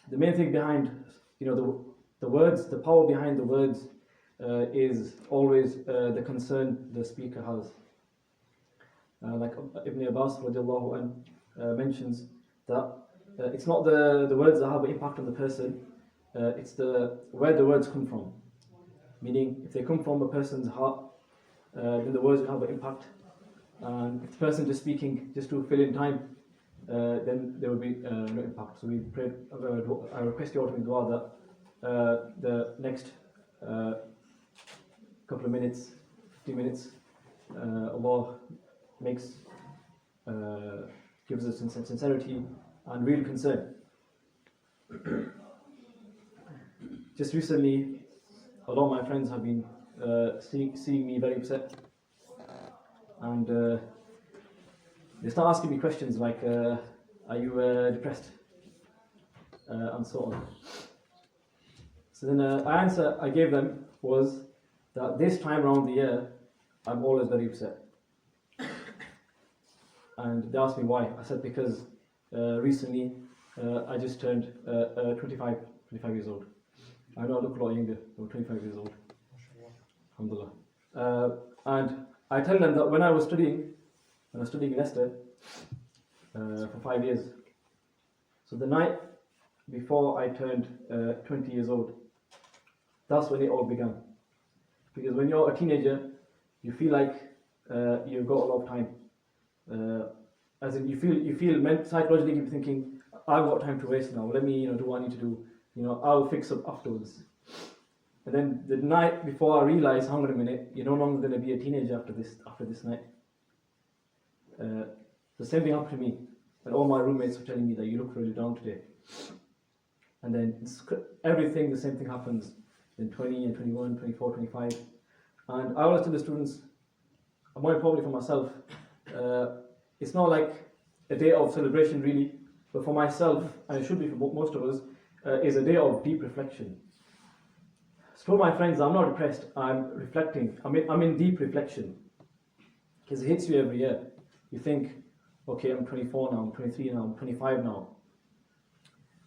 the main thing behind, the words, the power behind the words is always the concern the speaker has. Like Ibn Abbas radiallahu anh mentions that it's not the words that have an impact on the person, it's where the words come from. Meaning, if they come from a person's heart, then the words will have an impact. And if the person just speaking just to fill in time, then there will be no impact. So we pray, I request you all to make dua that the next couple of minutes, 15 minutes, Allah gives us sincerity and real concern. Just recently, a lot of my friends have been seeing me very upset, and they start asking me questions like, are you depressed? And so on. So then the answer I gave them was that this time around the year, I'm always very upset. And they asked me why. I said because recently I just turned 25 years old. I know I look a lot younger, I'm 25 years old. Alhamdulillah. And I tell them that when I was studying in Leicester for 5 years, so the night before I turned 20 years old, that's when it all began. Because when you're a teenager, you feel like you've got a lot of time. As in, you feel psychologically, you're thinking, I've got time to waste now. Let me, do what I need to do. I'll fix up afterwards. And then the night before, I realized, hang on a minute, you're no longer going to be a teenager after this night. The same thing happened to me, and all my roommates were telling me that you look really down today. And then everything, the same thing happens in 20 and 21, 24, 25. And I always tell the students, more importantly for myself, it's not like a day of celebration really, but for myself, and it should be for most of us, is a day of deep reflection. So for my friends, I'm not depressed, I'm reflecting, I'm in deep reflection. Because it hits you every year. You think, okay, I'm 24 now, I'm 23 now, I'm 25 now.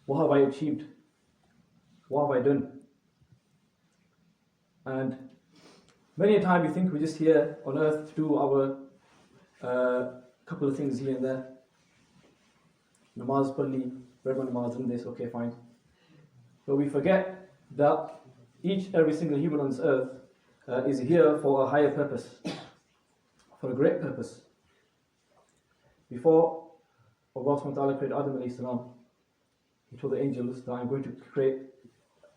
What have I achieved? What have I done? And many a time we think we're just here on earth to do our couple of things here and there. Namaz, Palli, read my namaz, done this, okay, fine. But we forget that every single human on this earth is here for a higher purpose, for a great purpose. Before Allah subhanahu wa ta'ala created Adam alayhi salam, He told the angels that I'm going to create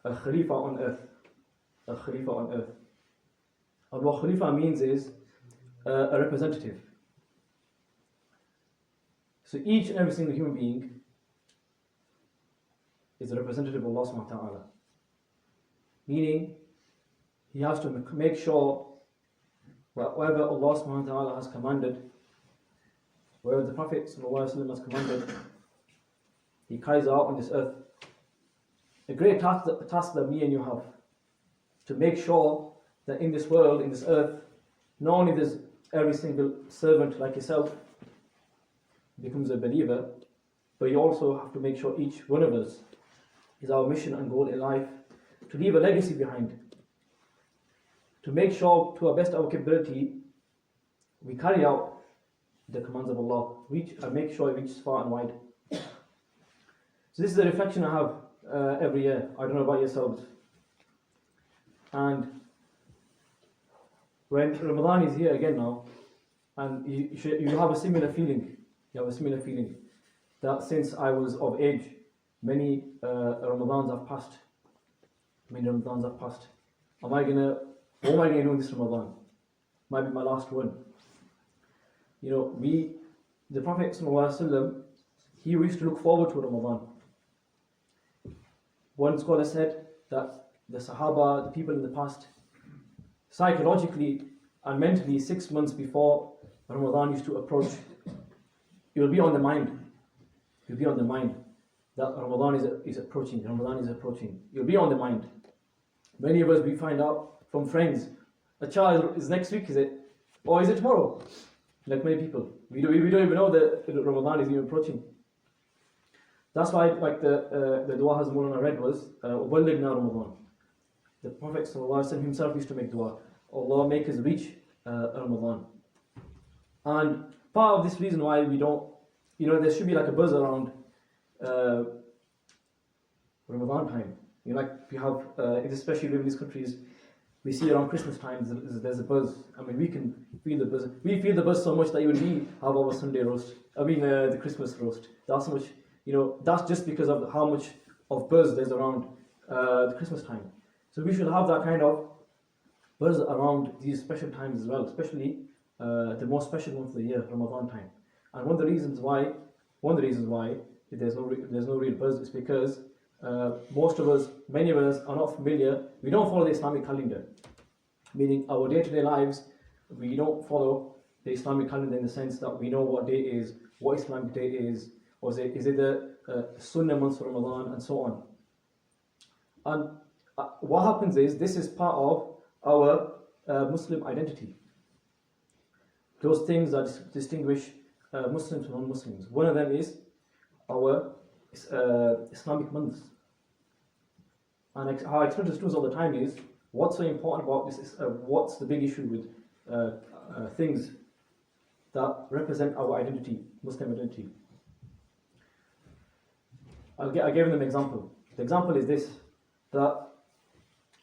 a Khalifa on earth. A Khalifa on earth. And what Khalifa means is a representative. So each and every single human being is a representative of Allah subhanahu wa ta'ala. Meaning, he has to make sure whatever Allah subhanahu wa ta'ala has commanded, whatever the Prophet sallallahu alaihi wasallam has commanded, he carries out on this earth. A great task that me and you have, to make sure that in this world, in this earth, not only does every single servant like yourself becomes a believer, but you also have to make sure each one of us is our mission and goal in life to leave a legacy behind. To make sure, to our best of our capability, we carry out the commands of Allah, and make sure it reaches far and wide. So this is the reflection I have every year. I don't know about yourselves. And when Ramadan is here again now, and you have a similar feeling. You have a similar feeling that since I was of age, many Ramadans have passed. Many Ramadans have passed. What am I going to do this Ramadan? Might be my last one. The Prophet ﷺ, he used to look forward to Ramadan. One scholar said that the Sahaba, the people in the past, psychologically and mentally 6 months before Ramadan used to approach, it will be on the mind. It will be on the mind that Ramadan is approaching. Ramadan is approaching. It will be on the mind. Many of us, we find out from friends, a child is next week, is it? Or is it tomorrow? Like many people. We don't even know that Ramadan is even approaching. That's why, like the dua has Mulana read was, "Uballighna Ramadan." The Prophet ﷺ himself used to make dua, Allah make us reach Ramadan. And part of this reason why we don't, there should be like a buzz around Ramadan time. Like we have, especially in these countries, we see around Christmas time there's a buzz. I mean, we can feel the buzz. We feel the buzz so much that even we have our Sunday roast. The Christmas roast. That's so much. That's just because of how much of buzz there's around the Christmas time. So we should have that kind of buzz around these special times as well, especially the most special month of the year, Ramadan time. And one of the reasons why there's no real buzz is because many of us are not familiar. We don't follow the Islamic calendar, meaning our day-to-day lives. We don't follow the Islamic calendar in the sense that we know what day is, what Islamic day is, or is it the Sunnah month of Ramadan, and so on. And what happens is this is part of our Muslim identity. Those things that distinguish Muslims from non-Muslims. One of them is our Islamic months. And how I explain to students all the time is, what's so important about this is what's the big issue with things that represent our identity, Muslim identity. I gave them an example. The example is this, that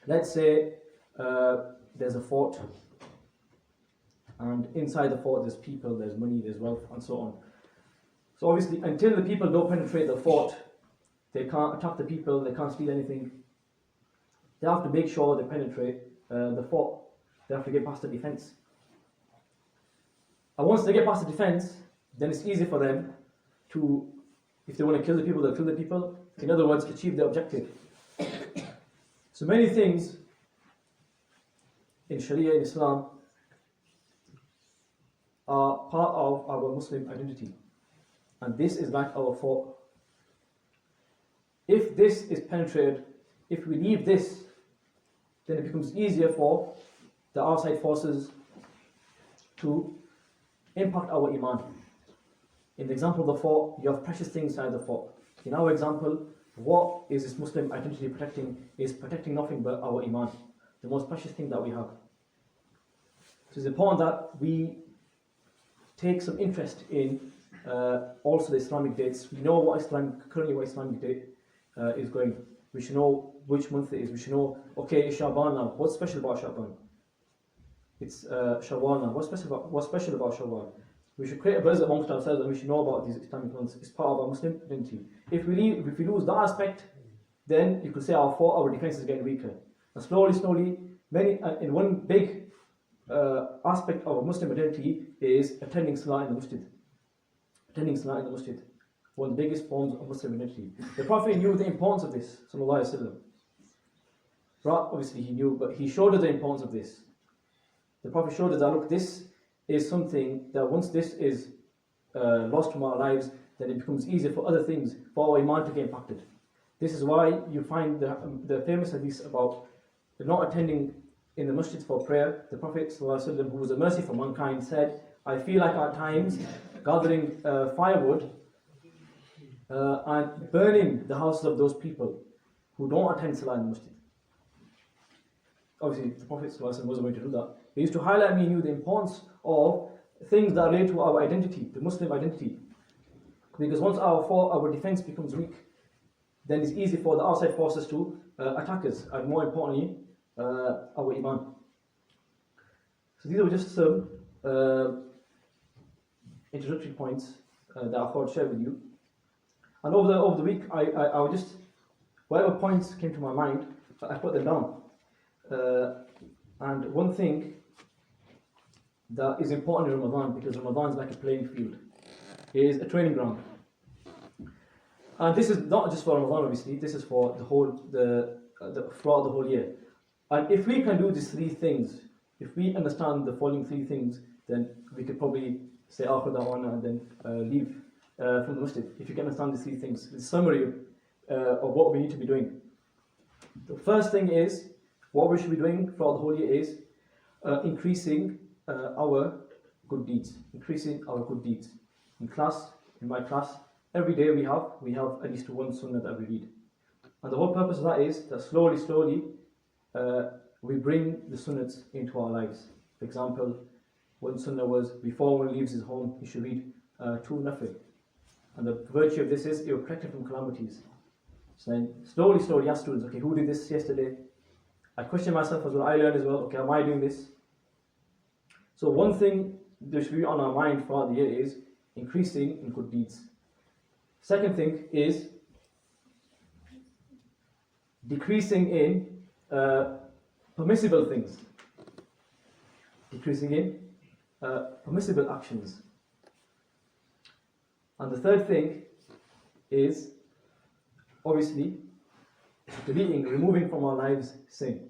let's say there's a fort, and inside the fort there's people, there's money, there's wealth, and so on. So obviously, until the people don't penetrate the fort, they can't attack the people, they can't steal anything. They have to make sure they penetrate the fort. They have to get past the defense. And once they get past the defense, then it's easy for them to, if they want to kill the people, they'll kill the people. In other words, achieve their objective. So many things in Sharia, in Islam, are part of our Muslim identity. And this is like our fort. If this is penetrated, if we leave this, then it becomes easier for the outside forces to impact our iman. In the example of the fort, you have precious things inside the fort. In our example, what is this Muslim identity protecting? Is protecting nothing but our iman, the most precious thing that we have. So it's important that we take some interest in also the Islamic dates. We know currently what Islamic date is going. We should know which month it is. We should know, okay, it's Shaban now. What's special about Shaban? It's Shawwal now. What's special about Shawwal? We should create a buzz amongst ourselves, and we should know about these Islamic months. It's part of our Muslim identity. If we lose that aspect, then you could say our defense is getting weaker. And slowly, in one big aspect of our Muslim identity is attending Salah in the Masjid. Attending Salah in the Masjid. One of the biggest forms of Muslim identity. The Prophet knew the importance of this, sallallahu alaihi wasallam. Obviously he knew, but he showed us the importance of this. The Prophet showed us that, look, this is something that once this is lost from our lives, then it becomes easier for other things, for our iman to get impacted. This is why you find the famous hadith about not attending in the masjid for prayer. The Prophet ﷺ, who was a mercy for mankind, said, I feel like at times gathering firewood and burning the houses of those people who don't attend Salah in the masjid. Obviously, the Prophet ﷺ wasn't going to do that. He used to highlight me and you the importance of things that relate to our identity, the Muslim identity. Because once our defense becomes weak, then it's easy for the outside forces to attack us, and more importantly, our iman. So these are just some introductory points that I thought I'd share with you. And over the week, I would just, whatever points came to my mind, I put them down. And one thing that is important in Ramadan, because Ramadan is like a playing field, is a training ground. And this is not just for Ramadan, obviously. This is for throughout the whole year. And if we can do these three things, if we understand the following three things, then we could probably say Akhir Da'wana and then leave from the masjid. If you can understand these three things, the summary of what we need to be doing. The first thing is, what we should be doing throughout the whole year is increasing our good deeds. Increasing our good deeds. In my class, every day we have at least one sunnah that we read. And the whole purpose of that is that slowly, we bring the sunnahs into our lives. For example, one sunnah was, before one leaves his home, he should read 2 nafil. And the virtue of this is, it will protect him from calamities. So then, slowly ask students, okay, who did this yesterday? I question myself as well, I learn as well, okay, am I doing this? So one thing that should be on our mind throughout the year is increasing in good deeds. Second thing is decreasing in permissible things. Decreasing in permissible actions. And the third thing is, obviously, deleting, removing from our lives sin.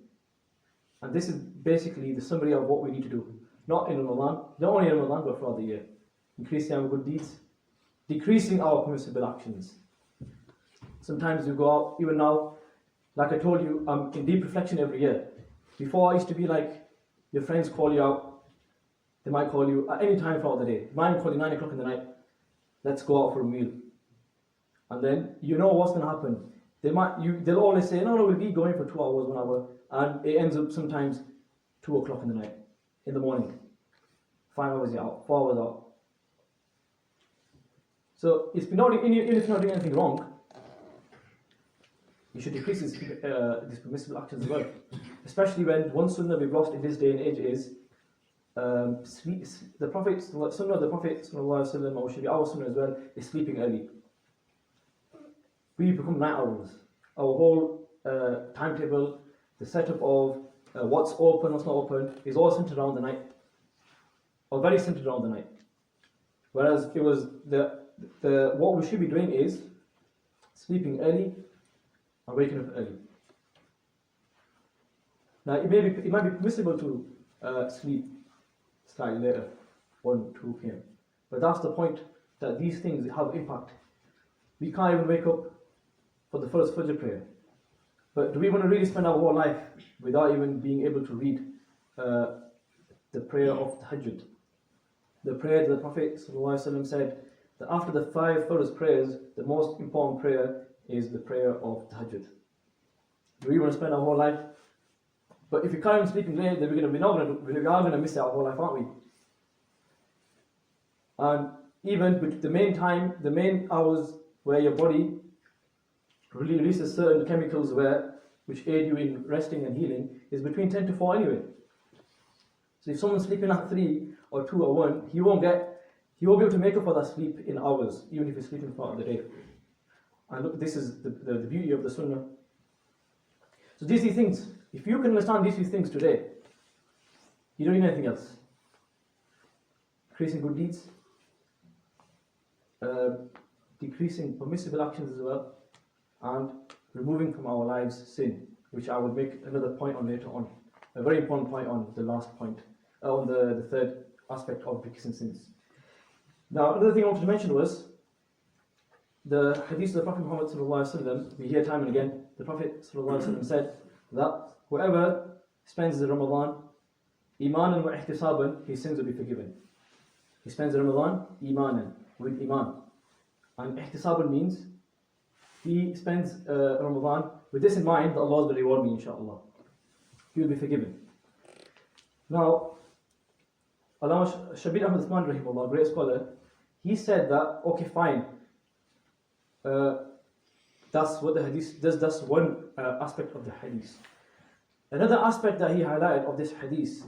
And this is basically the summary of what we need to do. Not in Ramadan, not only in Ramadan, but throughout the year. Increasing our good deeds, decreasing our permissible actions. Sometimes you go out, even now, like I told you, I'm in deep reflection every year. Before I used to be like, your friends call you out, they might call you at any time throughout the day. They might call you 9 o'clock in the night, let's go out for a meal. And then you know what's going to happen. They'll always say, no, we'll be going for 2 hours, 1 hour, and it ends up sometimes 2 o'clock in the night, in the morning. 5 hours out, 4 hours out. So even if you're not doing anything wrong, you should decrease these permissible actions as well. Especially when one sunnah we've lost in this day and age is the Prophet, sunnah of the Prophet ﷺ, or should be our sunnah as well, is sleeping early. We become night owls. Our whole timetable, the setup of what's open, what's not open, is all centered around the night, or very centered around the night. Whereas it was what we should be doing is sleeping early and waking up early. Now it might be permissible to sleep slightly later, 1, 2 p.m. But that's the point, that these things have impact. We can't even wake up for the first Fajr prayer. But do we want to really spend our whole life without even being able to read the prayer of Tahajjud? The prayer that the Prophet ﷺ said that after the 5 Fajr prayers, the most important prayer is the prayer of Tahajjud. Do we want to spend our whole life? But if we can't even sleep late, then we are going to miss our whole life, aren't we? And even with the main hours where your body releases certain chemicals which aid you in resting and healing, is between 10 to 4 anyway. So if someone's sleeping at 3 or 2 or 1, he won't be able to make up for that sleep in hours, even if he's sleeping throughout the day. And look, this is the beauty of the Sunnah. So these 3 things, if you can understand these 3 things today, you don't need anything else. Increasing good deeds, decreasing permissible actions as well, and removing from our lives sin, which I will make another point on later on. A very important point on the last point, on the third aspect of decreasing sins. Now, another thing I wanted to mention was the hadith of the Prophet Muhammad ﷺ. We hear time and again, the Prophet ﷺ said that whoever spends the Ramadan imanan wa ihtisaban, his sins will be forgiven. He spends the Ramadan imanan, with iman. And ihtisaban means he spends Ramadan with this in mind, that Allah is going to reward me, inshallah. He will be forgiven. Now, Allama Shabir Ahmad Uthman rahimahullah, great scholar, he said that, okay, fine, that's what the hadith does, that's one aspect of the hadith. Another aspect that he highlighted of this hadith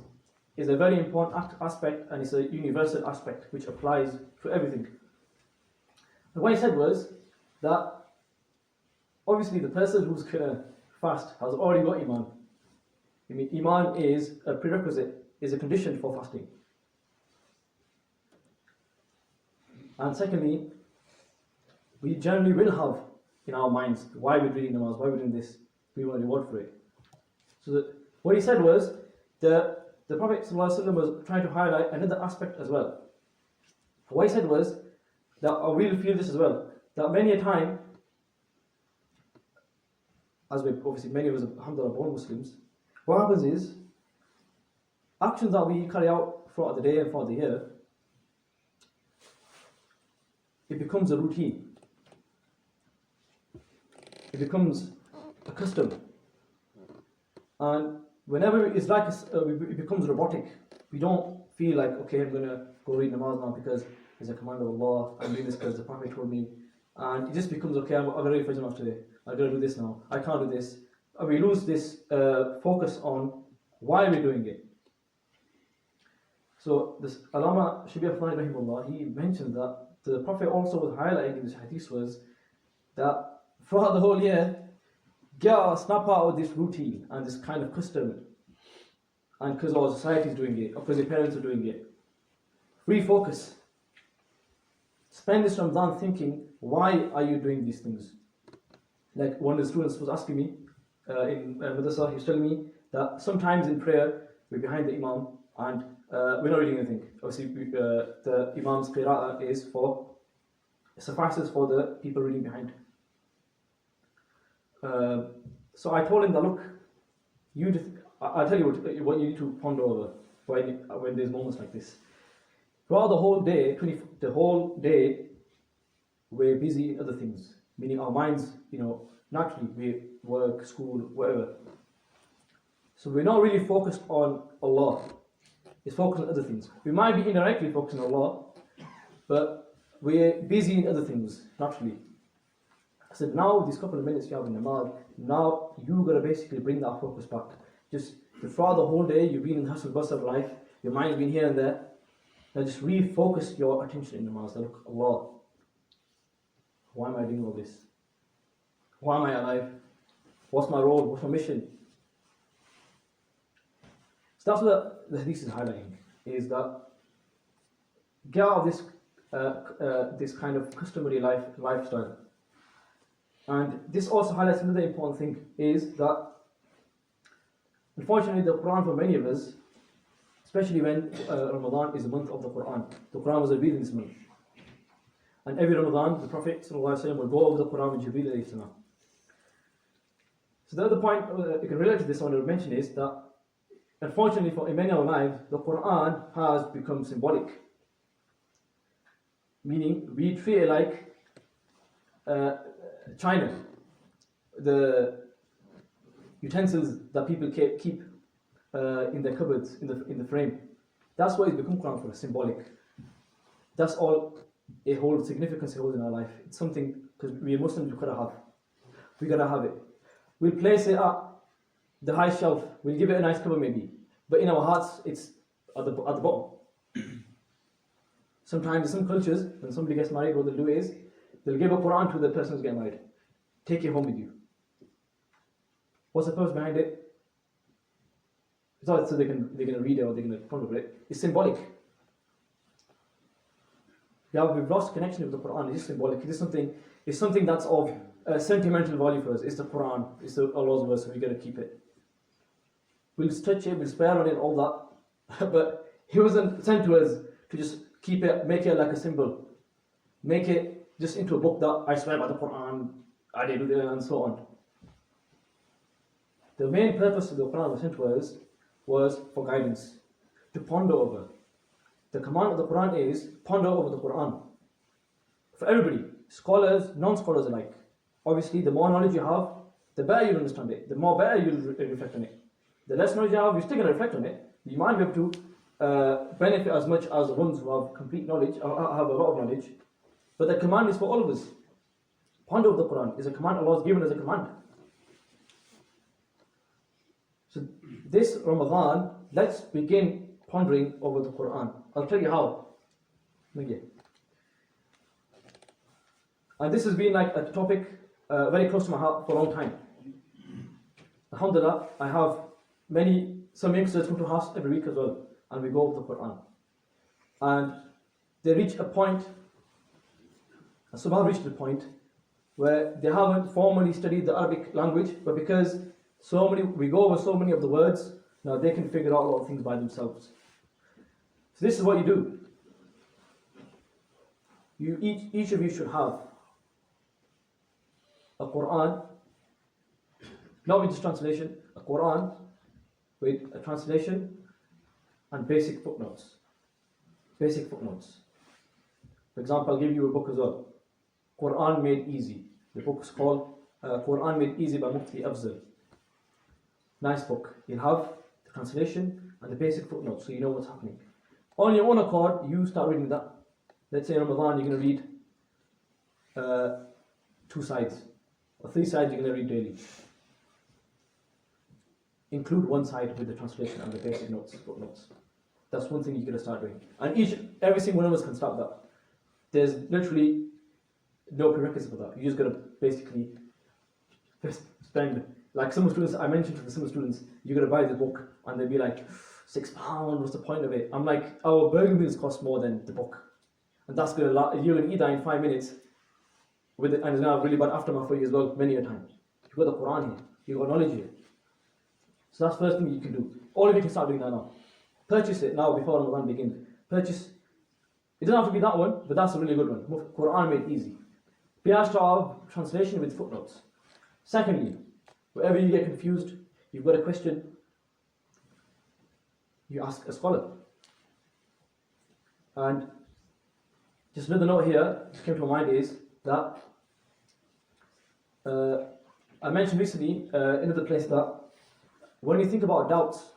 is a very important aspect, and it's a universal aspect which applies to everything. And what he said was that obviously the person who's going to fast has already got iman. I mean, iman is a prerequisite, is a condition for fasting. And secondly, we generally will have in our minds, why we're reading namaz, why we're doing this, we want a reward for it. So what he said was, the Prophet ﷺ was trying to highlight another aspect as well. What he said was, that we'll feel this as well, that many a time, as we obviously many of us, alhamdulillah, born Muslims, what happens is, actions that we carry out throughout the day and throughout the year, it becomes a routine. becomes a custom. And whenever it's like it becomes robotic, we don't feel like, okay, I'm going to go read namaz now because it's a command of Allah, I'm doing this because the Prophet told me. And it just becomes, okay, I'm going to read Fajr today, I'm going to do this now, I can't do this. And we lose this focus on why we're doing it. So this Alama Shibir Fani Rahimullah, he mentioned that the Prophet also was highlighting in this hadith was that throughout the whole year, snap out of this routine and this kind of custom, and because our society is doing it, or because your parents are doing it. Refocus. Spend this Ramadan thinking, why are you doing these things? Like one of the students was asking me in Madrasa, he was telling me that sometimes in prayer, we're behind the Imam and we're not reading anything. Obviously, the Imam's qira'ah suffices for the people reading behind. So I told him that, look, I'll tell you what you need to ponder over when there's moments like this. Throughout the whole day, we're busy in other things, meaning our minds, naturally, we work, school, whatever. So we're not really focused on Allah. It's focused on other things. We might be indirectly focused on Allah, but we're busy in other things, naturally. I said, now these couple of minutes you have in namaz, now you've got to basically bring that focus back. Just throughout the whole day, you've been in the hustle bustle of life, your mind's been here and there. Now just refocus your attention in namaz. Look, Allah, why am I doing all this? Why am I alive? What's my role? What's my mission? So that's what the hadith is highlighting, is that get out of this kind of customary lifestyle. And this also highlights another important thing, is that unfortunately the Quran for many of us, especially when Ramadan is the month of the Quran was revealed in this month. And every Ramadan, the Prophet ﷺ will go over the Quran with Jibreel alayhi salam. So the other point you can relate to this I want to mention is that unfortunately in many of our lives, the Quran has become symbolic. Meaning we treat it like China, the utensils that people keep in their cupboards, in the frame. That's what it's become Quran for, symbolic. That's all it holds, significance it holds in our life. It's something, because we Muslims, we gotta have it. We'll place it at the high shelf, we'll give it a nice cover maybe, but in our hearts, it's at the bottom. Sometimes in some cultures, when somebody gets married, what they'll do is, they'll give a Quran to the person who's getting married. Take it home with you. What's the purpose behind it? It's not so they're going to read it or they're going to ponder it. It's symbolic. We've lost connection with the Quran. It's just symbolic. It's something that's of sentimental value for us. It's the Quran. It's Allah's word, so we got to keep it. We'll touch it, we'll swear on it, all that. But He wasn't sent to us to just keep it, make it like a symbol. Make it just into a book that I swear by the Quran, I did it, and so on. The main purpose of the Quran was sent to us was for guidance, to ponder over. The command of the Quran is ponder over the Quran. For everybody, scholars, non-scholars alike. Obviously, the more knowledge you have, the better you'll understand it, the more better you'll reflect on it. The less knowledge you have, you're still going to reflect on it. You might be able to benefit as much as the ones who have complete knowledge, or have a lot of knowledge. But the command is for all of us. Ponder over the Quran is a command Allah has given as a command. So this Ramadan, let's begin pondering over the Quran. I'll tell you how. And this has been like a topic very close to my heart for a long time. Alhamdulillah, I have some youngsters come to house every week as well, and we go over the Quran. And they reach a point, some have reached a point, where they haven't formally studied the Arabic language, but because we go over so many of the words, now they can figure out a lot of things by themselves. So this is what you do. Each of you should have a Quran, not with this translation, a Quran with a translation and basic footnotes. Basic footnotes. For example, I'll give you a book as well. Quran Made Easy. The book is called Quran Made Easy by Mufti Afzal. Nice book. You'll have the translation and the basic footnotes, so you know what's happening. On your own accord, you start reading that. Let's say in Ramadan, you're going to read 2 sides, or 3 sides you're going to read daily. Include 1 side with the translation and the basic notes, footnotes. That's one thing you're going to start doing. And every single one of us can start that. There's literally no prerequisite for that. You just got to basically spend, like some students, I mentioned to some students, you're going to buy the book and they'll be like, £6, what's the point of it? I'm like, our burger meals cost more than the book. And that's going to, you're going to eat that in 5 minutes, and it's going to have really bad aftermath for you as well, many a times. You've got the Quran here, you've got knowledge here. So that's the first thing you can do. All of you can start doing that now. Purchase it now before Ramadan begins. Purchase. It doesn't have to be that one, but that's a really good one. Quran Made Easy. Be asked to have translation with footnotes. Secondly, wherever you get confused, you've got a question, you ask a scholar. And just another note here, which came to my mind is that I mentioned recently in another place that when you think about doubts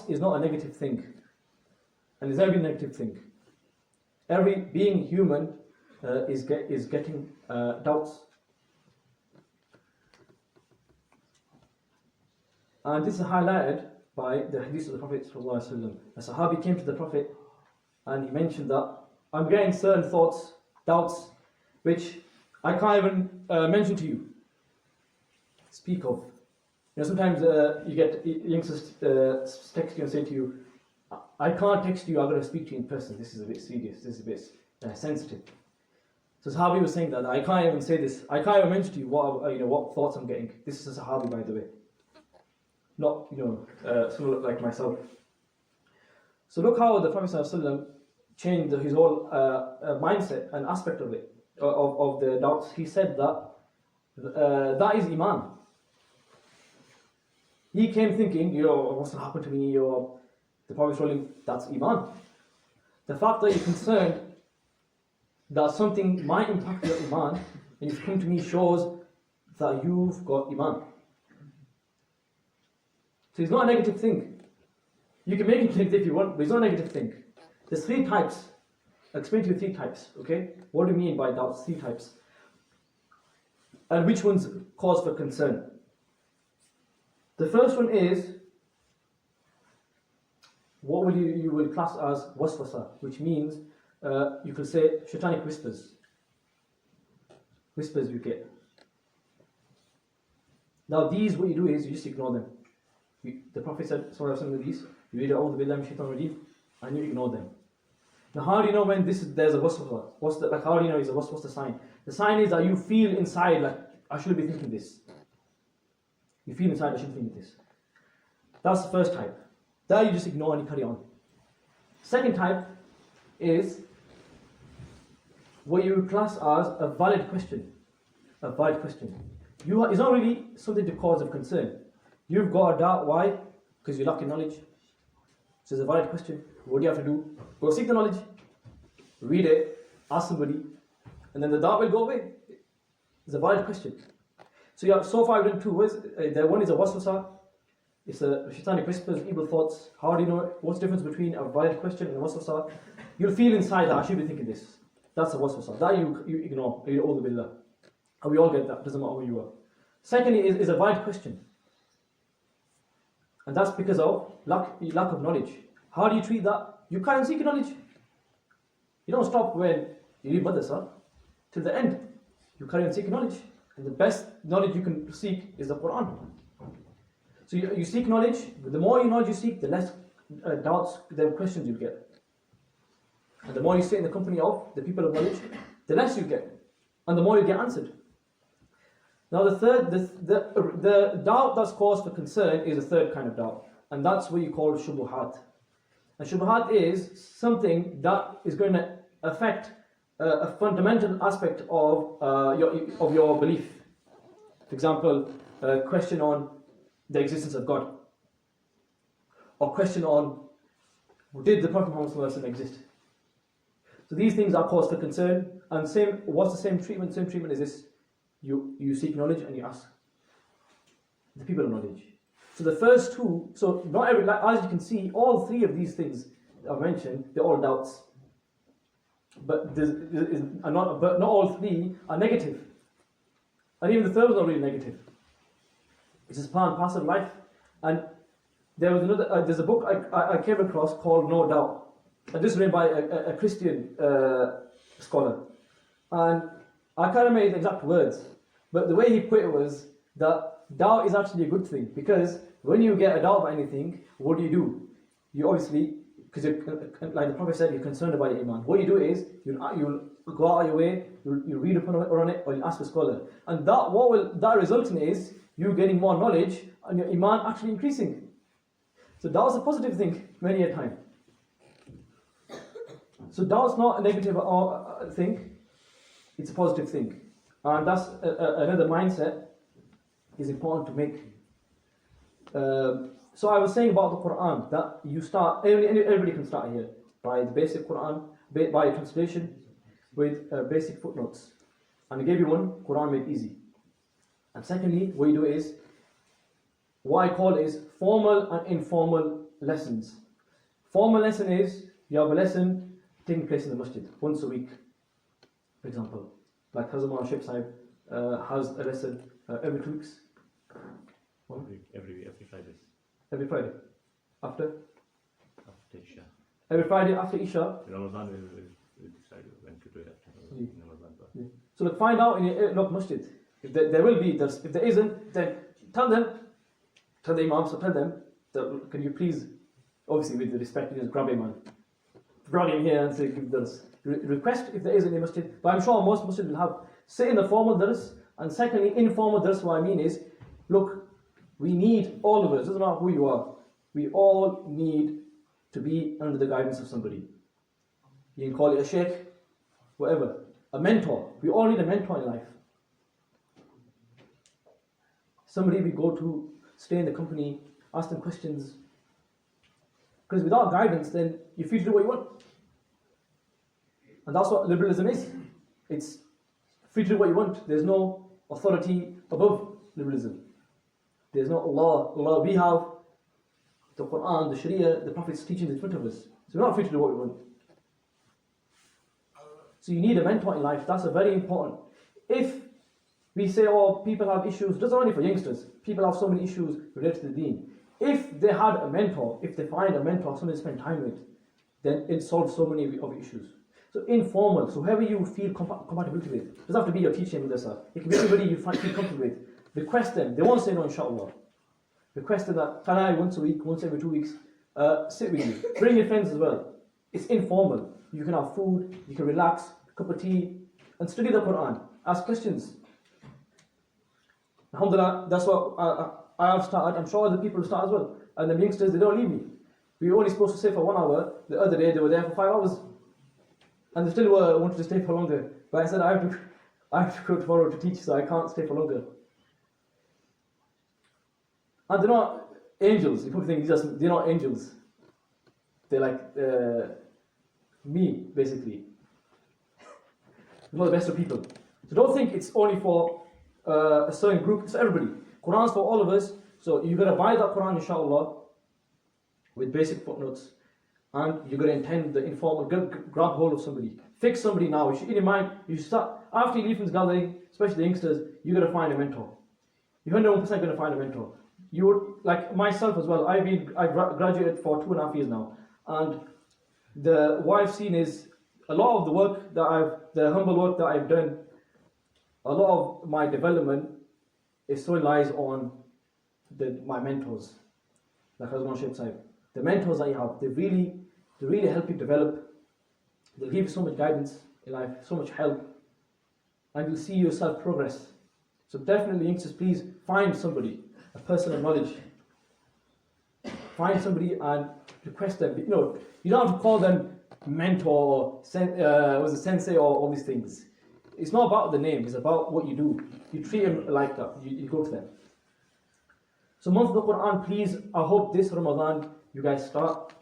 is not a negative thing. And it's every negative thing. Every being human is getting doubts. And this is highlighted by the hadith of the Prophet ﷺ. A Sahabi came to the Prophet and he mentioned that I'm getting certain thoughts, doubts, which I can't even mention to you, speak of. You know, sometimes you get youngsters text you and say to you, I can't text you, I've got to speak to you in person. This is a bit serious, this is a bit sensitive. So Sahabi was saying that I can't even say this, I can't even mention to you what thoughts I'm getting. This is a Sahabi, by the way. Not, someone like myself. So look how the Prophet ﷺ changed his whole mindset and aspect of it, of the doubts. He said that that is Iman. He came thinking, what's going to happen to me? The Prophet told him, that's Iman. The fact that you're concerned that something might impact your Iman, and you've come to me, shows that you've got Iman. So it's not a negative thing. You can make it negative if you want, but it's not a negative thing. There's 3 types. I'll explain to you 3 types, okay? What do you mean by doubts? 3 types. And which ones cause for concern? The first one is what you will class as waswasa, which means you could say shaitanic whispers. Whispers you get. Now these, what you do is you just ignore them. The Prophet said, some of these, you read A'udhu Billahi Minash Shaitanir Rajeem, and you ignore them. Now how do you know when there's a waswasa? How do you know what's the sign? The sign is that you feel inside like, I shouldn't be thinking this. You feel inside, I shouldn't think this. That's the first type. That you just ignore and you carry on. Second type is what you class as a valid question. A valid question. It's not really something to cause of concern. You've got a doubt, why? Because you lack in knowledge. So it's a valid question. What do you have to do? Go seek the knowledge, read it, ask somebody, and then the doubt will go away. It's a valid question. So so far we've done 2 words. One is a waswasa. It's a shaitanic whispers, evil thoughts. How do you know what's the difference between a valid question and a waswasa? You'll feel inside that I should be thinking this. That's a waswasa. That you ignore. A'udhu billah. And we all get that. Doesn't matter who you are. Secondly is a valid question. And that's because of lack of knowledge. How do you treat that? You can't seek knowledge. You don't stop when you leave madrasa till the end. You carry on seeking knowledge. And the best knowledge you can seek is the Quran. So you seek knowledge. The more knowledge you seek, the less doubts, the questions you get. And the more you sit in the company of the people of knowledge, the less you get. And the more you get answered. Now the third, the doubt that's cause for concern is a third kind of doubt. And that's what you call shubuhat. And shubuhat is something that is going to affect a fundamental aspect of your belief. For example, a question on the existence of God. Or question on, did the Prophet Muhammad exist? So these things are cause for concern. And what's the same treatment? Same treatment is this. you seek knowledge and you ask the people of knowledge. So the first two, so not every, like, as you can see, all three of these things I've mentioned, they're all doubts. But not all three are negative. And even the third was not really negative. It's just part and parcel of life. And there's a book I came across called No Doubt. And this is written by a Christian scholar. And I can't remember his exact words, but the way he put it was that doubt is actually a good thing, because when you get a doubt about anything, what do? You obviously, because like the Prophet said, you're concerned about your iman. What you do is you'll go out of your way, you'll read up on it, or you'll ask a scholar, and that result in is you getting more knowledge and your iman actually increasing. So doubt's a positive thing many a time. So doubt's not a negative thing; it's a positive thing, and that's another mindset is important to make. So I was saying about the Quran, that you start, everybody can start here, by the basic Quran, by a translation with basic footnotes. And I gave you one, Quran made easy. And secondly, what you do is, what I call is formal and informal lessons. Formal lesson is, you have a lesson taking place in the masjid, once a week, for example. Like Hazrat Sheikh Sahib has a lesson every 2 weeks. Every Friday. Every Friday. After Isha. Every Friday after Isha. Ramadan we decide when to do it after Ramadan. Yeah. So look, find out in your local masjid. If there will be, if there isn't, then tell the imams, so tell them, that, can you please, obviously with the respect, you just grab him and bring him here and say, give dars. Request if there is any masjid, but I'm sure most masjid will have. Say in the formal dars, and secondly, informal dars, what I mean is, look, we need, all of us, doesn't matter who you are, we all need to be under the guidance of somebody. You can call it a sheikh, whatever, a mentor. We all need a mentor in life. Somebody we go to, stay in the company, ask them questions. Because without guidance, then you're free to do what you want. And that's what liberalism is. It's free to do what you want. There's no authority above liberalism. There's no Allah. We have the Quran, the Sharia, the Prophet's teachings in front of us. So we're not free to do what we want. So you need a mentor in life. That's a very important. If we say, oh, people have issues, just only for youngsters, people have so many issues related to the deen. If they had a mentor, if they find a mentor, somebody to spend time with, then it solves so many of issues. So informal, so whoever you feel compatibility with, it doesn't have to be your teacher in madrasa. It can be anybody you feel comfortable with. Request them. They won't say no, inshallah. Request them that, can I once a week, once every 2 weeks, sit with you. Bring your friends as well. It's informal. You can have food, you can relax, cup of tea, and study the Quran. Ask questions. Alhamdulillah, that's what I have started. I'm sure other people will start as well. And the youngsters, they don't leave me. We were only supposed to stay for 1 hour. The other day, they were there for 5 hours. And they still wanted to stay for longer. But I said, I have to go tomorrow to teach, so I can't stay for longer. And they're not angels. You probably think they're not angels. They're like me, basically. They're not the best of people. So don't think it's only for a certain group. It's for everybody. Quran's for all of us. So you've got to buy that Quran, inshallah, with basic footnotes. And you're going to intend the informal, grab hold of somebody. Fix somebody now. You should, in your mind, you should start, after you leave from this gathering, especially the youngsters, you're going to find a mentor. You're 101% going to find a mentor. You would, like myself as well, I graduated for 2.5 years now. And what I've seen is a lot of the work the humble work that I've done, a lot of my development still lies on my mentors, like Hazrat Sheikh Sahib. The mentors that you have, they really help you develop. They'll give you so much guidance in life, so much help, and you'll see yourself progress. So definitely, youngsters, please find somebody, a person of knowledge. Find somebody and request them. You don't have to call them mentor, sensei, or all these things. It's not about the name, it's about what you do. You treat them like that, you go to them. So month of the Quran, please, I hope this Ramadan, you guys start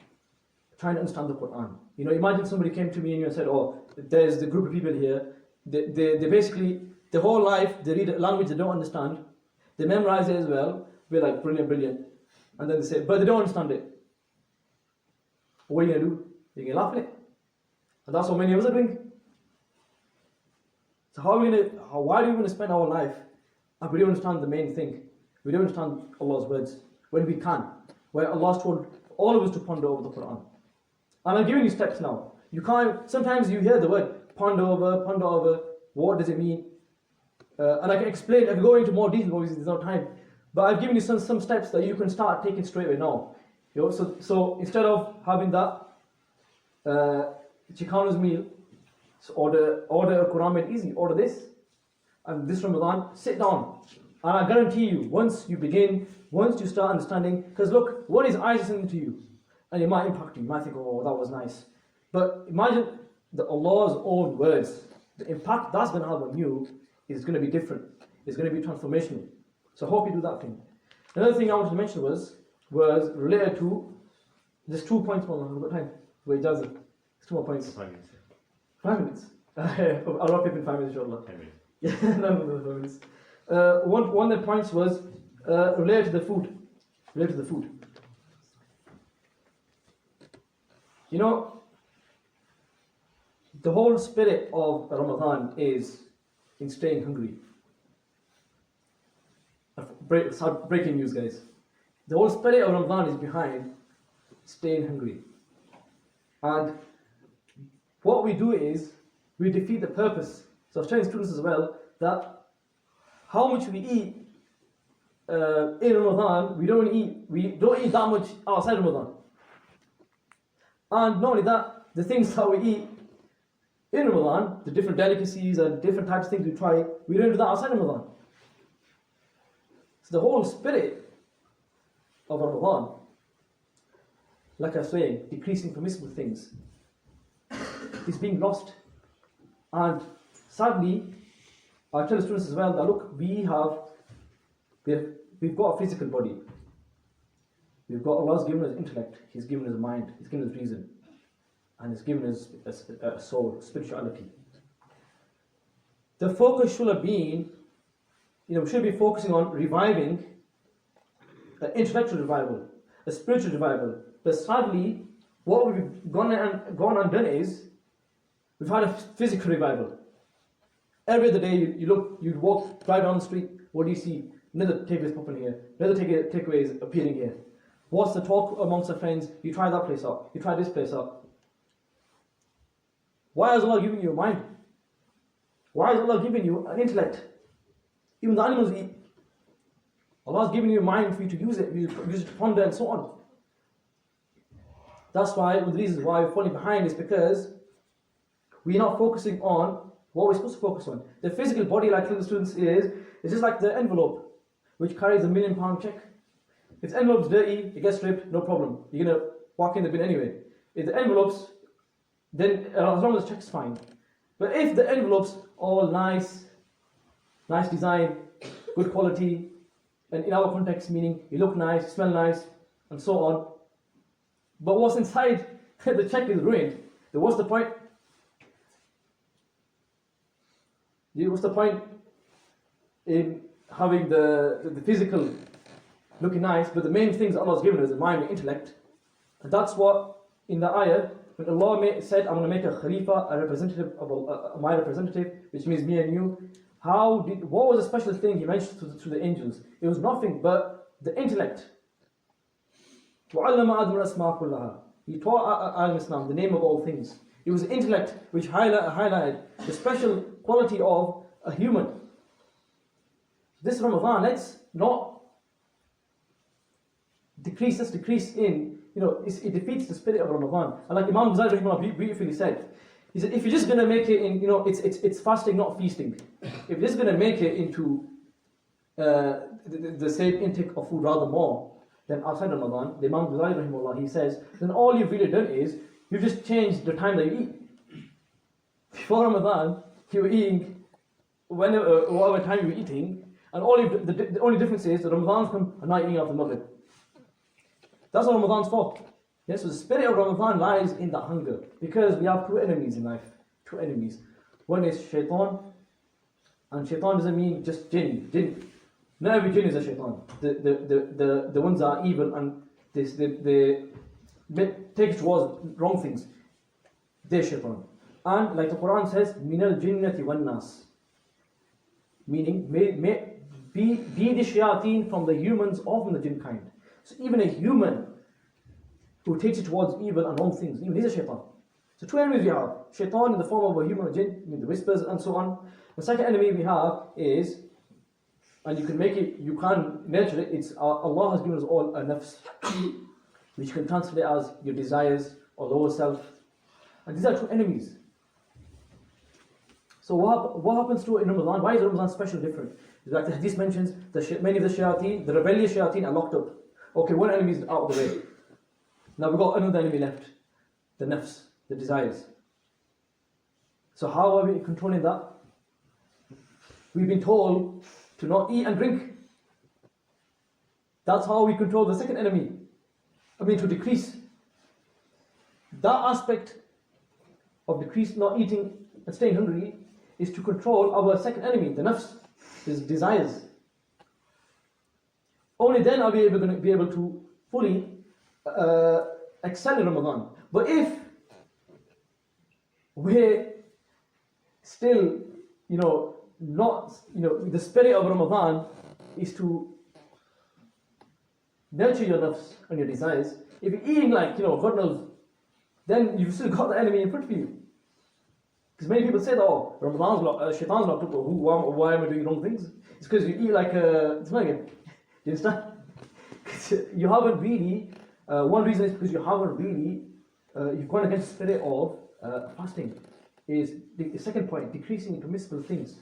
trying to understand the Quran. Imagine somebody came to me and said, oh, there's the group of people here, they basically, their whole life they read a language they don't understand, they memorize it as well, we're like brilliant, brilliant, and then they say, but they don't understand it. What are you going to do? You're going to laugh at it. And that's what many of us are doing. So why do we want to spend our life and we don't understand the main thing? We don't understand Allah's words when we can. Where Allah's told all of us to ponder over the Quran. And I'm giving you steps now. You can't, sometimes you hear the word ponder over, what does it mean? And I can explain, I can go into more detail, obviously there's no time. But I've given you some steps that you can start taking straight away now. You know, so instead of having that Chikano's meal, so order a Quran made easy, order this. And this Ramadan, sit down. And I guarantee you, once you start understanding, because look, what is Ayah saying to you? And it might impact you, you might think, oh, that was nice. But imagine that Allah's own words, the impact that's going to have on you is going to be different. It's going to be transformational. So I hope you do that thing. Another thing I wanted to mention was related to, there's 2 points more, I've got time. Wait, does it? There's 2 more points. 5 minutes. 5 minutes? I'll wrap up in 5 minutes, inshallah. 10 minutes. Yeah, no, 5 minutes. One of the points was related to the food. Related to the food. You know, the whole spirit of Ramadan is in staying hungry. Breaking news, guys. The whole spirit of Ramadan is behind staying hungry. And what we do is we defeat the purpose. So I was telling students as well that how much we eat in Ramadan, we don't eat that much outside Ramadan. And not only that, the things that we eat in Ramadan, the different delicacies and different types of things we try, we don't do that outside Ramadan. So the whole spirit of Ramadan, like I was saying, decreasing permissible things, is being lost. And sadly, I tell the students as well that look, we've got a physical body. We've got Allah's given us intellect, He's given us mind, He's given us reason, and He's given us a soul, spirituality. The focus should have been, we should be focusing on reviving an intellectual revival, a spiritual revival. But sadly, what we've gone and done is, we've had a physical revival. Every other day, you walk right down the street, what do you see? Another takeaway popping here, another takeaway is appearing here. What's the talk amongst the friends? You try that place out, you try this place out. Why is Allah giving you a mind? Why is Allah giving you an intellect? Even the animals eat. Allah is giving you a mind for you to use it to ponder and so on. That's why, one of the reasons why we're falling behind is because we're not focusing on what we're supposed to focus on. The physical body, like the students is just like the envelope, which carries a £1 million check. If the envelope's dirty, it gets stripped, no problem. You're going to walk in the bin anyway. If the envelope's, then as long as the check's fine. But if the envelope's all nice design, good quality, and in our context meaning you look nice, you smell nice, and so on, but what's inside the check is ruined, then what's the point? What's the point in having the physical looking nice, but the main things Allah has given us, the mind and intellect, and that's what in the ayah, when Allah said, I'm going to make a Khalifa, a representative of my representative, which means me and you. What was the special thing He mentioned to the angels? It was nothing but the intellect. وَعَلَّمَ آدَمَ الْأَسْمَاءَ كُلَّهَا. He taught Adam Islam the name of all things. It was the intellect which highlighted the special quality of a human. This Ramadan, let's not decrease in, it defeats the spirit of Ramadan. And like Imam Ghazali rahimahullah beautifully said, he said, if you're just going to make it in, it's fasting, not feasting. If you're just going to make it into the same intake of food rather more than outside Ramadan, the Imam Ghazali rahimahullah, he says, then all you've really done is, you've just changed the time that you eat. Before Ramadan, you were eating whatever time you were eating, and the only difference is that Ramadan's come and not eating after Maghrib. That's what Ramadan's for. Yes, so the spirit of Ramadan lies in the hunger, because we have two enemies in life. Two enemies. One is shaitan, And shaitan doesn't mean just jinn. Not every jinn is a shaitan. The ones that are evil and they take it towards wrong things, they're shaitan. And like the Quran says, minal jinnati wan nas. Meaning, be the shayateen from the humans or from the jinn kind. So even a human who takes it towards evil and wrong things, even he's a shaitan. So two enemies we have. Shaitan in the form of a human or jinn, the whispers and so on. The second enemy we have is, and you can nurture it, it's Allah has given us all a nafs, which you can translate as your desires or lower self. And these are two enemies. So what happens to it in Ramadan? Why is Ramadan special different? Like the hadith mentions, many of the shayateen, the rebellious shayateen are locked up. Okay, one enemy is out of the way. Now we've got another enemy left. The nafs, the desires. So how are we controlling that? We've been told to not eat and drink. That's how we control the second enemy. To decrease. That aspect of decrease, not eating and staying hungry, is to control our second enemy, the nafs, his desires. Only then are we going to be able to fully excel in Ramadan. But if we're still, not, the spirit of Ramadan is to nurture your nafs and your desires. If you're eating like, God knows, then you've still got the enemy in front of you. Because many people say that, oh, Ramadan's locked, shaitan's locked up, why am I doing wrong things? It's because you eat like a, do you understand? You haven't really, one reason is because you haven't really, you've gone against the spirit of fasting. Is the second point, decreasing permissible things.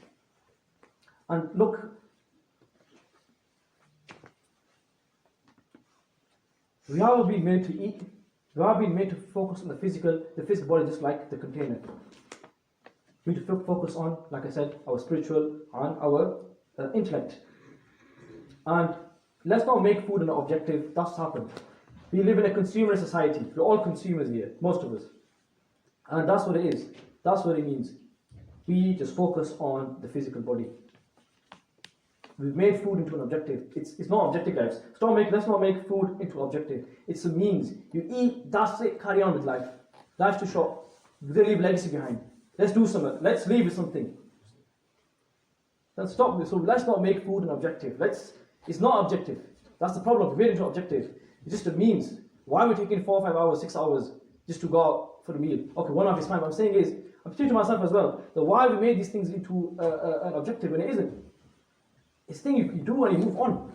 And look, we have been made to eat, we have been made to focus on the physical body just like the container. We need to focus on, like I said, our spiritual and our intellect. And let's not make food an objective. That's happened. We live in a consumer society. We're all consumers here, most of us. And that's what it is. That's what it means. We just focus on the physical body. We've made food into an objective. It's not objective, guys. Let's not make food into objective. It's a means. You eat, that's it, carry on with life. Life's too short. We're going to leave legacy behind. Let's do something. Let's leave with something. Let's stop this. So let's not make food an objective. It's not objective. That's the problem. We made it into objective. It's just a means. Why are we taking 4, 5 hours, 6 hours just to go out for the meal? Okay, 1 hour is fine. What I'm saying is, I'm saying to myself as well, that why we made these things into an objective when it isn't. It's a thing you do and you move on.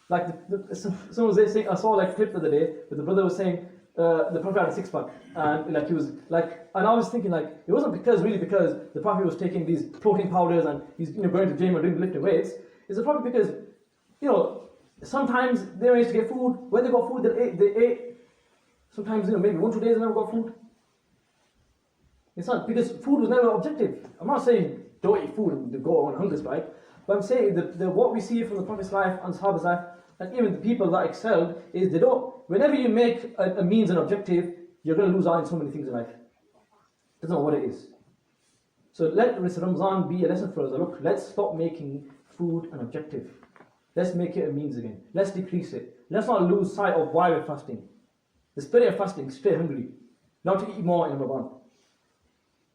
Like someone was saying, I saw like a clip the other day where the brother was saying the Prophet had a six-pack, and like he was like, and I was thinking like it wasn't because the Prophet was taking these protein powders and he's going to the gym and doing lifting weights. It's probably because sometimes they managed to get food. When they got food, they ate. Sometimes maybe 1-2 days they never got food. It's not because food was never objective. I'm not saying don't eat food and go on a hunger strike, but I'm saying what we see from the Prophet's life and Sahaba's life, and even the people that excelled, is they don't. Whenever you make a means an objective, you're going to lose out in so many things in life. Doesn't know what it is. So let Ramadan be a lesson for us. Look, let's stop making food an objective. Let's make it a means again. Let's decrease it. Let's not lose sight of why we're fasting. The spirit of fasting is stay hungry, not to eat more in Ramadan.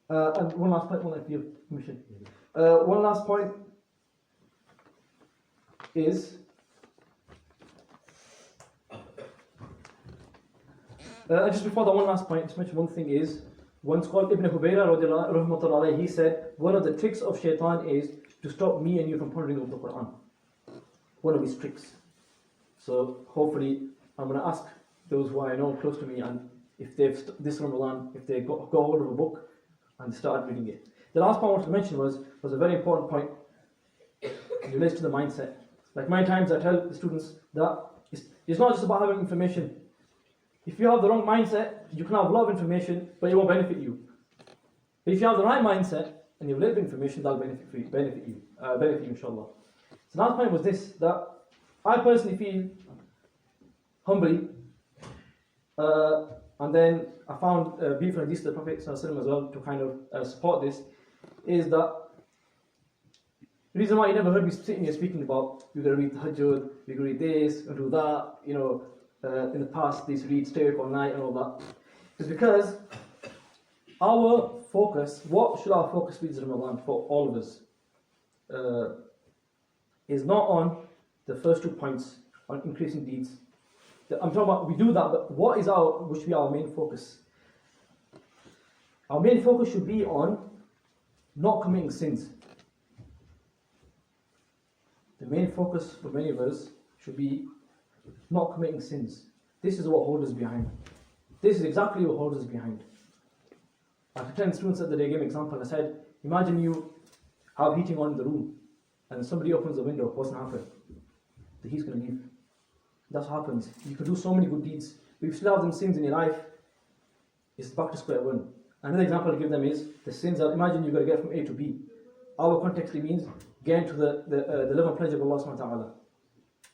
And one last point, if you have permission. One last point is just before that one last point, just mention one thing is, one scholar Ibn Hubayra, he said, one of the tricks of shaitan is to stop me and you from pondering over the Quran. One of his tricks. So hopefully, I'm going to ask those who I know close to me, and if they've this Ramadan, if they go hold of a book and start reading it. The last point I wanted to mention was a very important point. It relates to the mindset. Like many times I tell the students that it's not just about having information. If you have the wrong mindset, you can have a lot of information, but it won't benefit you. But if you have the right mindset and you have a little bit of information, that'll benefit you, inshallah. So the last point was this, that I personally feel humbly, and then I found beautiful hadith of the Prophet ﷺ as well to kind of support this, is that The reason why you never heard me sitting here speaking about we're going to read Tahajjud, we're going to read this, and do that, in the past, they used to read stay awake all night and all that, is because our focus, what should our focus be in Ramadan for all of us, is not on the first 2 points, on increasing deeds. I'm talking about, we do that, but what should be our main focus? Our main focus should be on not committing sins. The main focus for many of us should be not committing sins. This is what holds us behind. This is exactly what holds us behind. I had 10 students the other day, gave an example. I said, imagine you have heating on in the room and somebody opens the window, what's going to happen? The heat's going to leave. That's what happens. You can do so many good deeds, but if you still have them sins in your life, it's back to square one. Another example I give them is the sins that, imagine you've got to get from A to B. Our context means getting to the love and pleasure of Allah subhanahu wa ta'ala.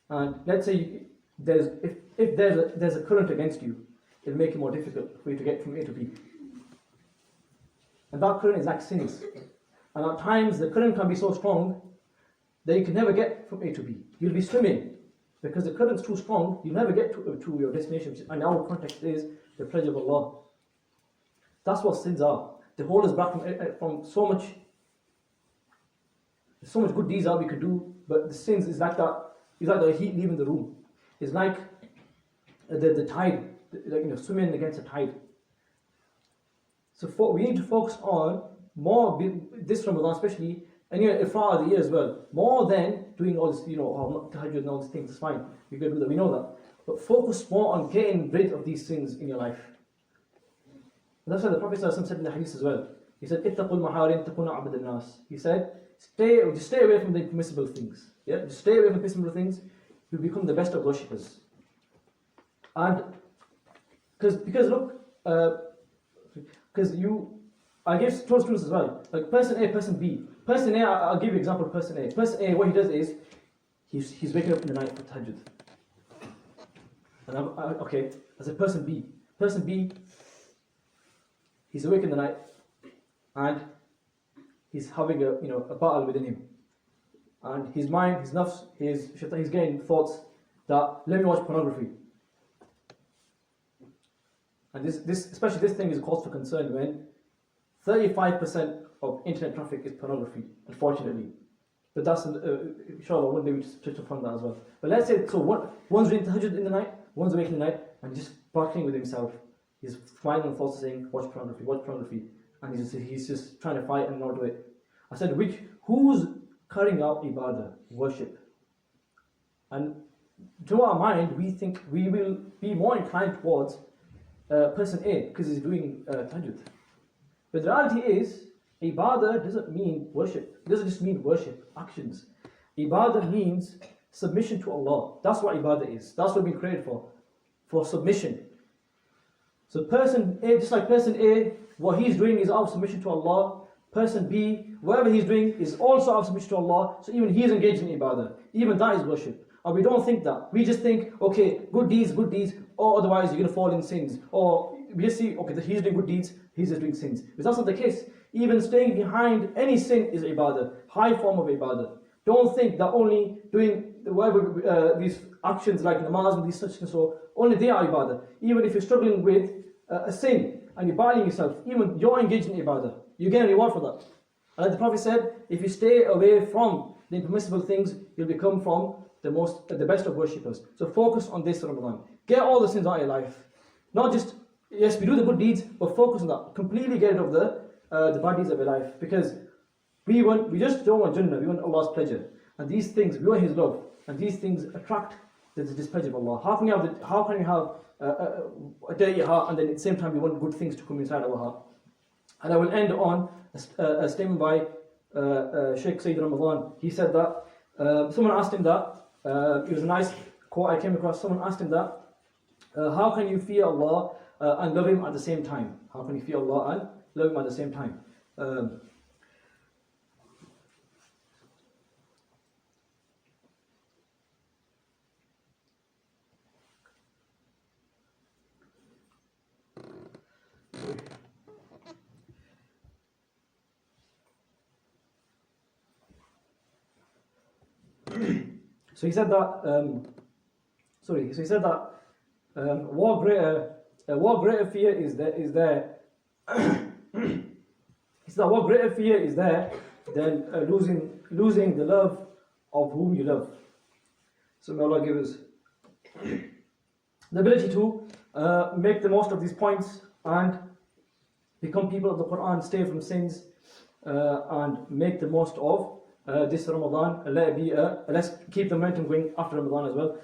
And let's say if there's a current against you, it'll make it more difficult for you to get from A to B. And that current is like sins. And at times the current can be so strong that you can never get from A to B. You'll be swimming because the current's too strong, you'll never get to your destination. And our context is the pleasure of Allah. That's what sins are. They hold us back from so much. There's so much good deeds that we could do, but the sins is like that. It's like the heat leaving the room. It's like the tide, swimming against the tide. So we need to focus on more this Ramadan, especially, and throughout the year as well. More than doing all this, tahajjud and all these things. It's fine. We can do that. We know that. But focus more on getting rid of these things in your life. And that's why the Prophet ﷺ said in the hadith as well. He said, "Ittaqul maharim takuna abad al-nas." He said, just stay away from the impermissible things. Yeah, just stay away from permissible things. You'll become the best of worshippers. And because look, I give told students as well, like person A, person B. Person A, I'll give you an example of person A. Person A, what he does is, he's waking up in the night for tahajjud. And okay, as a person B. Person B, he's awake in the night, and he's having a battle within him. And his mind, his nafs, he's getting thoughts that, let me watch pornography. And especially this thing is a cause for concern when 35% of internet traffic is pornography, unfortunately. But that's, inshallah, one day we just touch upon that as well. But let's say, so one's reading tahajjud in the night, one's awake in the night, and just battling with himself. His mind and thoughts are saying, watch pornography. And he's just trying to fight and not do it. I said, who's carrying out ibadah, worship? And to our mind, we think we will be more inclined towards person A because he's doing tahajjud. But the reality is, ibadah doesn't mean worship. It doesn't just mean worship, actions. Ibadah means submission to Allah. That's what ibadah is. That's what we've been created for submission. So person A, just like person A, what he's doing is out of submission to Allah. Person B, whatever he's doing is also out of submission to Allah. So even he's engaged in ibadah. Even that is worship. And we don't think that. We just think, okay, good deeds, or otherwise you're going to fall in sins. Or we just see, okay, he's doing good deeds, he's just doing sins. But that's not the case. Even staying behind any sin is ibadah, high form of ibadah. Don't think that only doing whatever these actions like namaz and these such things, so only they are ibadah. Even if you're struggling with a sin and you're battling yourself, even you're engaged in ibadah, you get a reward for that. And like the Prophet said, if you stay away from the impermissible things, you'll become from the best of worshippers. So focus on this Ramadan. Get all the sins out of your life. Not just, yes, we do the good deeds, but focus on that. Completely get rid of the bad deeds of your life. Because we just don't want Jannah, we want Allah's pleasure. And these things, we want His love. And these things attract the displeasure of Allah. How can you have a dirty heart and then at the same time you want good things to come inside our heart? And I will end on a statement by Sheikh Sayyid Ramadan. He said that, someone asked him that, it was a nice quote I came across, someone asked him that, how can you fear Allah and love Him at the same time? How can you fear Allah and love Him at the same time? So he said that. So he said that what greater fear is there? He said that what greater fear is there than losing the love of whom you love. So may Allah give us the ability to make the most of these points and become people of the Quran, stay from sins, and make the most of this Ramadan. Let's keep the momentum going after Ramadan as well.